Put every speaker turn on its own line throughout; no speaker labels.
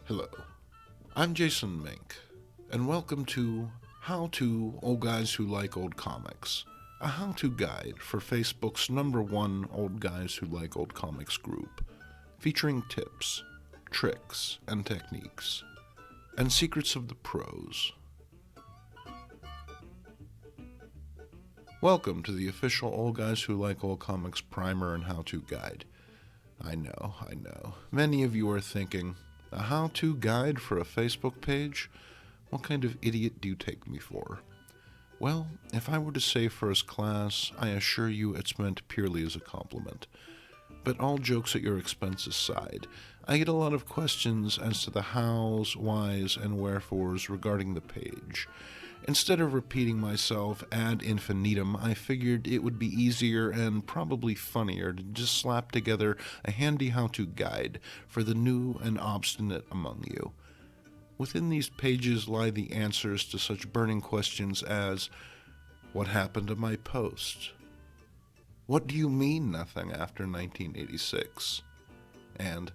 Hello, I'm Jason Mink, and welcome to How To Old Guys Who Like Old Comics, a how-to guide for Facebook's #1 Old Guys Who Like Old Comics group, featuring tips, tricks, and techniques, and secrets of the pros. Welcome to the official Old Guys Who Like Old Comics primer and how-to guide. I know. Many of you are thinking, a how-to guide for a Facebook page? What kind of idiot do you take me for? Well, if I were to say first class, I assure you it's meant purely as a compliment. But all jokes at your expense aside, I get a lot of questions as to the hows, whys, and wherefores regarding the page. Instead of repeating myself ad infinitum, I figured it would be easier and probably funnier to just slap together a handy how-to guide for the new and obstinate among you. Within these pages lie the answers to such burning questions as, what happened to my post? What do you mean nothing after 1986? And,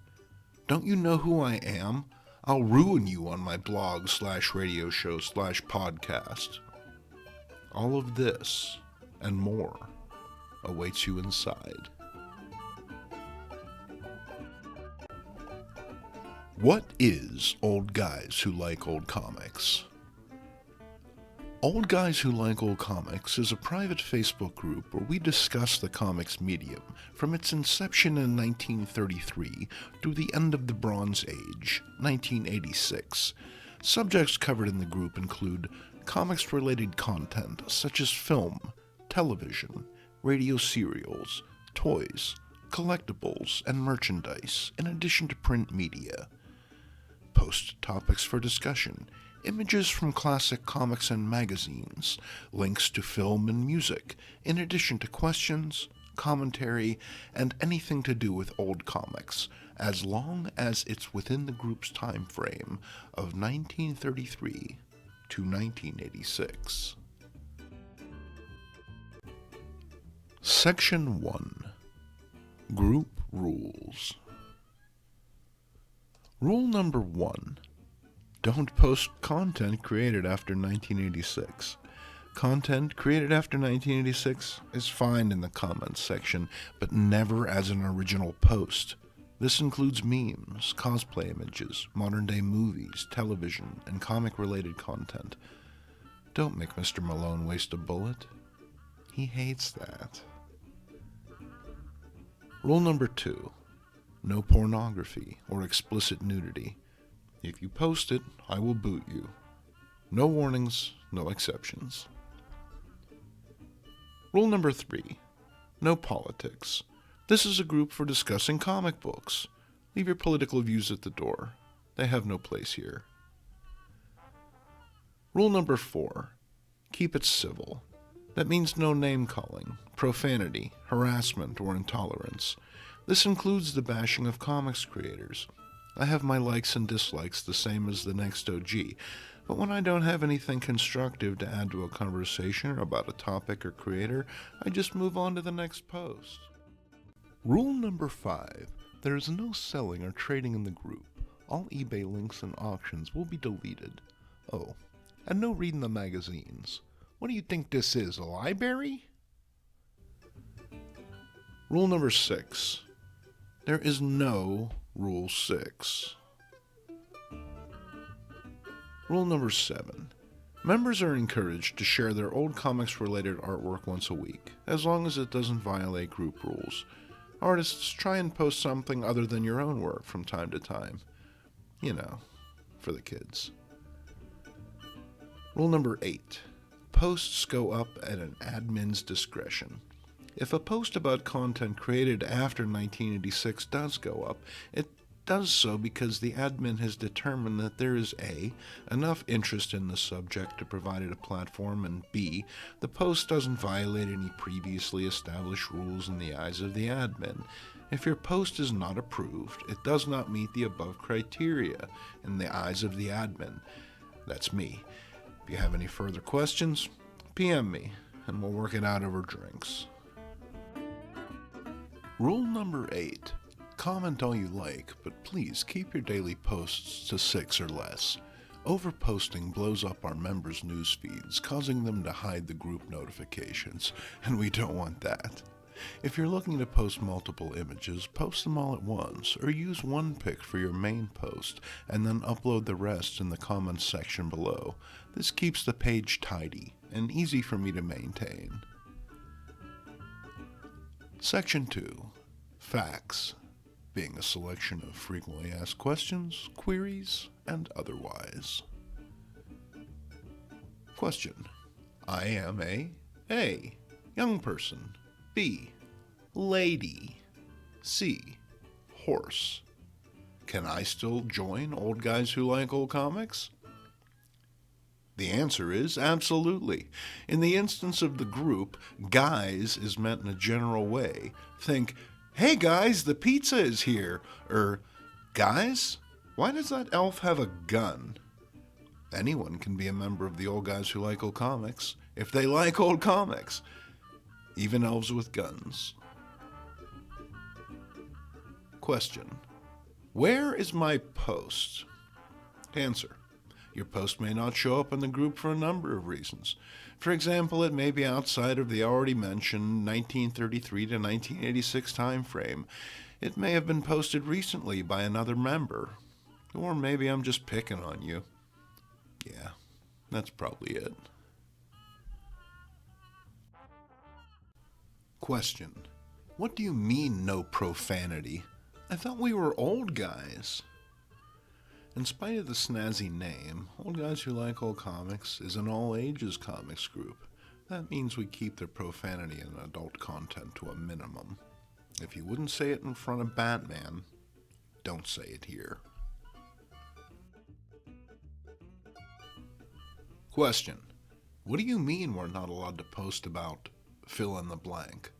don't you know who I am? I'll ruin you on my blog/radio show/podcast. All of this and more awaits you inside. What is Old Guys Who Like Old Comics? Old Guys Who Like Old Comics is a private Facebook group where we discuss the comics medium from its inception in 1933 through the end of the Bronze Age, 1986. Subjects covered in the group include comics-related content such as film, television, radio serials, toys, collectibles, and merchandise, in addition to print media. Post topics for discussion, images from classic comics and magazines, links to film and music, in addition to questions, commentary, and anything to do with old comics, as long as it's within the group's time frame of 1933 to 1986. Section 1. Group Rules. Rule number 1. Don't post content created after 1986. Content created after 1986 is fine in the comments section, but never as an original post. This includes memes, cosplay images, modern-day movies, television, and comic-related content. Don't make Mr. Malone waste a bullet. He hates that. Rule number 2. No pornography or explicit nudity. If you post it, I will boot you. No warnings, no exceptions. Rule number 3. No politics. This is a group for discussing comic books. Leave your political views at the door. They have no place here. Rule number 4. Keep it civil. That means no name-calling, profanity, harassment, or intolerance. This includes the bashing of comics creators. I have my likes and dislikes the same as the next OG, but when I don't have anything constructive to add to a conversation about a topic or creator, I just move on to the next post. Rule number 5. There is no selling or trading in the group. All eBay links and auctions will be deleted. Oh, and no reading the magazines. What do you think this is, a library? Rule number 6. There is no Rule 6. Rule number 7. Members are encouraged to share their old comics-related artwork once a week, as long as it doesn't violate group rules. Artists, try and post something other than your own work from time to time. You know, for the kids. Rule number 8. Posts go up at an admin's discretion. If a post about content created after 1986 does go up, it does so because the admin has determined that there is A, enough interest in the subject to provide it a platform, and B, the post doesn't violate any previously established rules in the eyes of the admin. If your post is not approved, it does not meet the above criteria in the eyes of the admin. That's me. If you have any further questions, PM me, and we'll work it out over drinks. Rule number 8. Comment all you like, but please keep your daily posts to 6 or less. Overposting blows up our members' news feeds, causing them to hide the group notifications, and we don't want that. If you're looking to post multiple images, post them all at once, or use one pic for your main post, and then upload the rest in the comments section below. This keeps the page tidy and easy for me to maintain. Section 2. Facts, being a selection of frequently asked questions, queries, and otherwise. Question. I am A. Young person. B. Lady. C. Horse. Can I still join old guys who like old comics? The answer is absolutely. In the instance of the group, guys is meant in a general way. Think, hey guys, the pizza is here. Or, guys, why does that elf have a gun? Anyone can be a member of the old guys who like old comics, if they like old comics. Even elves with guns. Question. Where is my post? Answer. Your post may not show up in the group for a number of reasons. For example, it may be outside of the already mentioned 1933 to 1986 time frame. It may have been posted recently by another member. Or maybe I'm just picking on you. Yeah, that's probably it. Question. What do you mean no profanity? I thought we were old guys. In spite of the snazzy name, Old Guys Who Like Old Comics is an all-ages comics group. That means we keep the profanity and adult content to a minimum. If you wouldn't say it in front of Batman, don't say it here. Question. What do you mean we're not allowed to post about fill in the blank?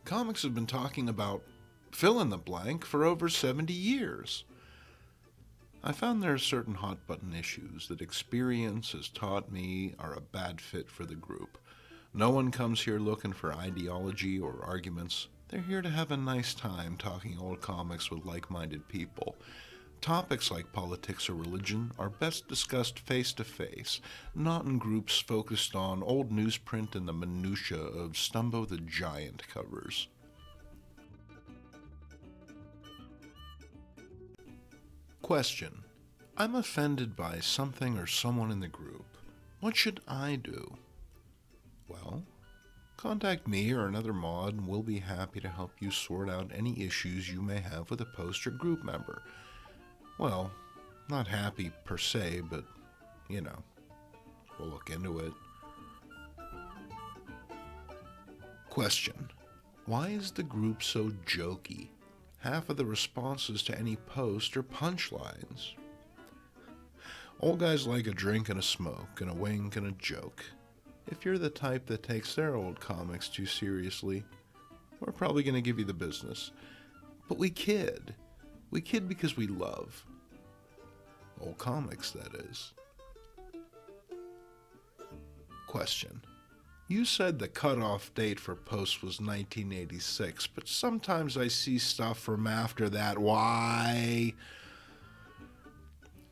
Comics have been talking about fill in the blank for over 70 years. I found there are certain hot-button issues that experience has taught me are a bad fit for the group. No one comes here looking for ideology or arguments. They're here to have a nice time talking old comics with like-minded people. Topics like politics or religion are best discussed face-to-face, not in groups focused on old newsprint and the minutiae of Stumbo the Giant covers. Question. I'm offended by something or someone in the group. What should I do? Well, contact me or another mod and we'll be happy to help you sort out any issues you may have with a post or group member. Well, not happy per se, but, we'll look into it. Question. Why is the group so jokey? Half of the responses to any post are punchlines. Old guys like a drink and a smoke, and a wink and a joke. If you're the type that takes their old comics too seriously, we're probably going to give you the business. But we kid. We kid because we love. Old comics, that is. Question. You said the cutoff date for posts was 1986, but sometimes I see stuff from after that. Why?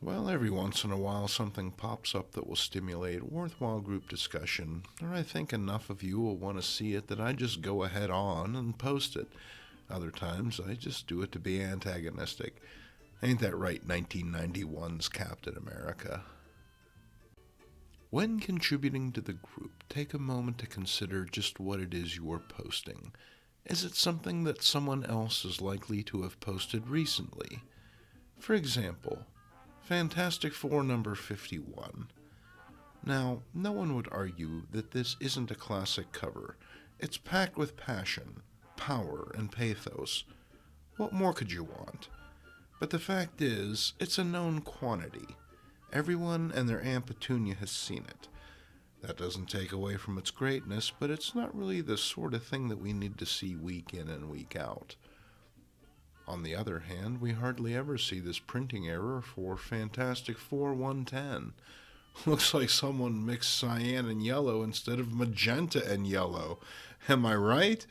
Well, every once in a while something pops up that will stimulate a worthwhile group discussion, or I think enough of you will want to see it that I just go ahead on and post it. Other times I just do it to be antagonistic. Ain't that right, 1991's Captain America? When contributing to the group, take a moment to consider just what it is you are posting. Is it something that someone else is likely to have posted recently? For example, Fantastic Four number 51. Now, no one would argue that this isn't a classic cover. It's packed with passion, power, and pathos. What more could you want? But the fact is, it's a known quantity. Everyone and their Aunt Petunia has seen it. That doesn't take away from its greatness, but it's not really the sort of thing that we need to see week in and week out. On the other hand, we hardly ever see this printing error for Fantastic Four 110. Looks like someone mixed cyan and yellow instead of magenta and yellow. Am I right?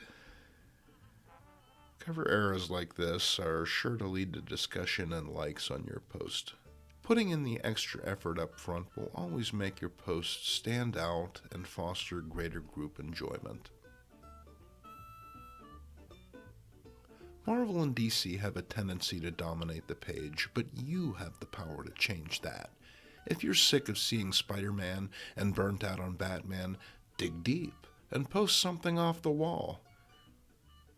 Cover errors like this are sure to lead to discussion and likes on your post. Putting in the extra effort up front will always make your post stand out and foster greater group enjoyment. Marvel and DC have a tendency to dominate the page, but you have the power to change that. If you're sick of seeing Spider-Man and burnt out on Batman, dig deep and post something off the wall.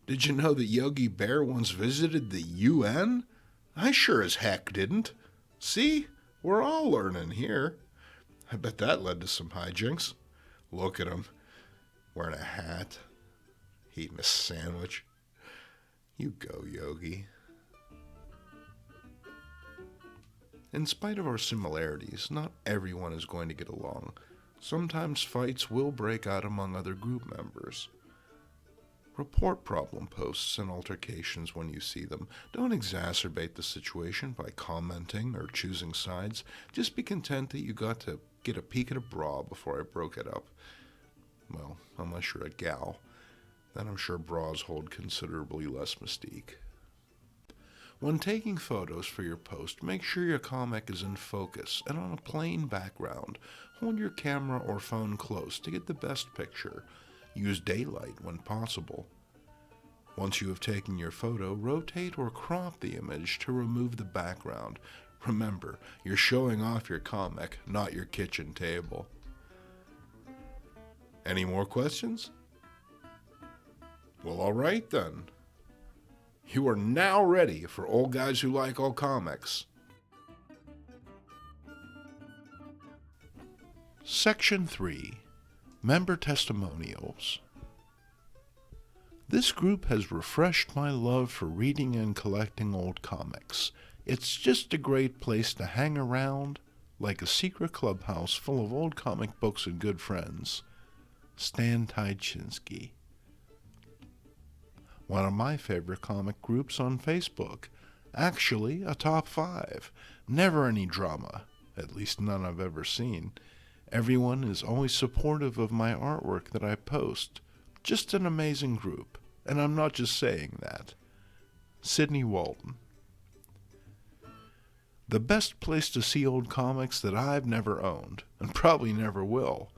Did you know that Yogi Bear once visited the UN? I sure as heck didn't. See? We're all learning here. I bet that led to some hijinks. Look at him, wearing a hat, eating a sandwich. You go, Yogi. In spite of our similarities, not everyone is going to get along. Sometimes fights will break out among other group members. Report problem posts and altercations when you see them. Don't exacerbate the situation by commenting or choosing sides. Just be content that you got to get a peek at a bra before I broke it up. Well, unless you're a gal. Then I'm sure bras hold considerably less mystique. When taking photos for your post, make sure your comic is in focus and on a plain background. Hold your camera or phone close to get the best picture. Use daylight when possible. Once you have taken your photo, rotate or crop the image to remove the background. Remember, you're showing off your comic, not your kitchen table. Any more questions? Well, all right then. You are now ready for Old Guys Who Like Old Comics. Section 3. Member Testimonials. This group has refreshed my love for reading and collecting old comics. It's just a great place to hang around, like a secret clubhouse full of old comic books and good friends. Stan Tychinsky. One of my favorite comic groups on Facebook. Actually, a top 5. Never any drama, at least none I've ever seen. Everyone is always supportive of my artwork that I post. Just an amazing group, and I'm not just saying that. Sidney Walton. The best place to see old comics that I've never owned, and probably never will.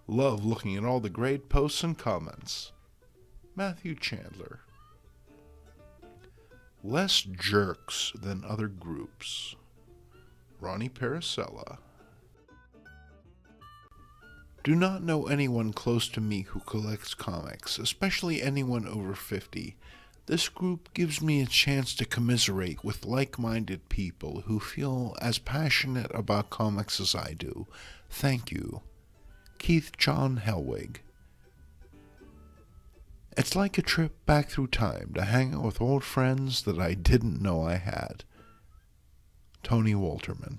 Love looking at all the great posts and comments. Matthew Chandler. Less jerks than other groups. Ronnie Parasella. Do not know anyone close to me who collects comics, especially anyone over 50. This group gives me a chance to commiserate with like-minded people who feel as passionate about comics as I do. Thank you. Keith John Helwig. It's like a trip back through time to hang out with old friends that I didn't know I had. Tony Walterman.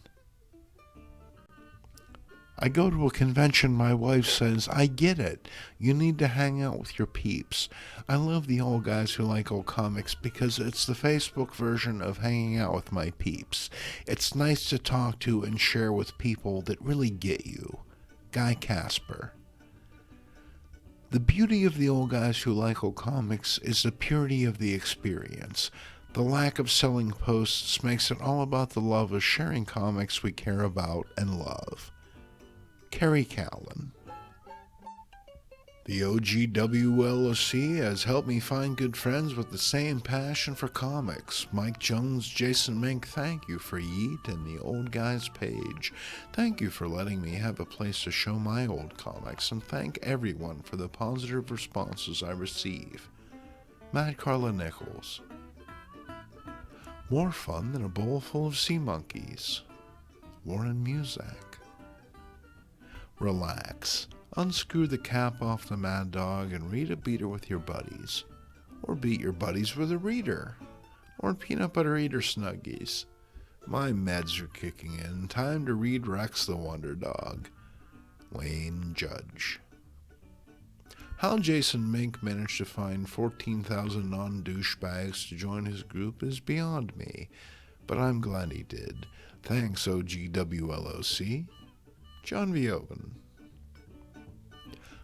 I go to a convention, my wife says, I get it. You need to hang out with your peeps. I love the Old Guys Who Like Old Comics because it's the Facebook version of hanging out with my peeps. It's nice to talk to and share with people that really get you. Guy Casper. The beauty of the Old Guys Who Like Old Comics is the purity of the experience. The lack of selling posts makes it all about the love of sharing comics we care about and love. Kerry Callan. The OGWLOC has helped me find good friends with the same passion for comics. Mike Jones, Jason Mink, thank you for Yeet and the Old Guys page. Thank you for letting me have a place to show my old comics, and thank everyone for the positive responses I receive. Matt Carla Nichols. More fun than a bowl full of sea monkeys. Warren Muzak. Relax. Unscrew the cap off the Mad Dog and read a beater with your buddies. Or beat your buddies with a reader. Or peanut butter eater snuggies. My meds are kicking in. Time to read Rex the Wonder Dog. Wayne Judge. How Jason Mink managed to find 14,000 non-douchebags to join his group is beyond me. But I'm glad he did. Thanks, OGWLOC. John V. Owen.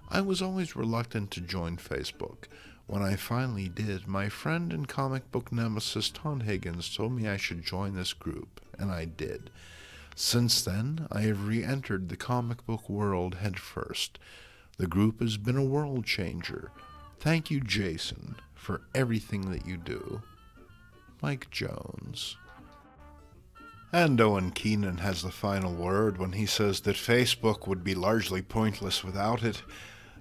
I was always reluctant to join Facebook. When I finally did, my friend and comic book nemesis Tom Higgins told me I should join this group, and I did. Since then, I have re-entered the comic book world headfirst. The group has been a world changer. Thank you, Jason, for everything that you do. Mike Jones. And Owen Keenan has the final word when he says that Facebook would be largely pointless without it.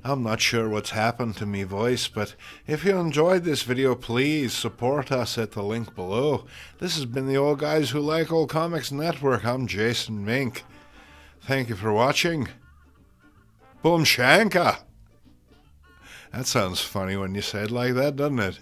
I'm not sure what's happened to me voice, but if you enjoyed this video, please support us at the link below. This has been the Old Guys Who Like Old Comics Network. I'm Jason Mink. Thank you for watching. Boom Shanka! That sounds funny when you say it like that, doesn't it?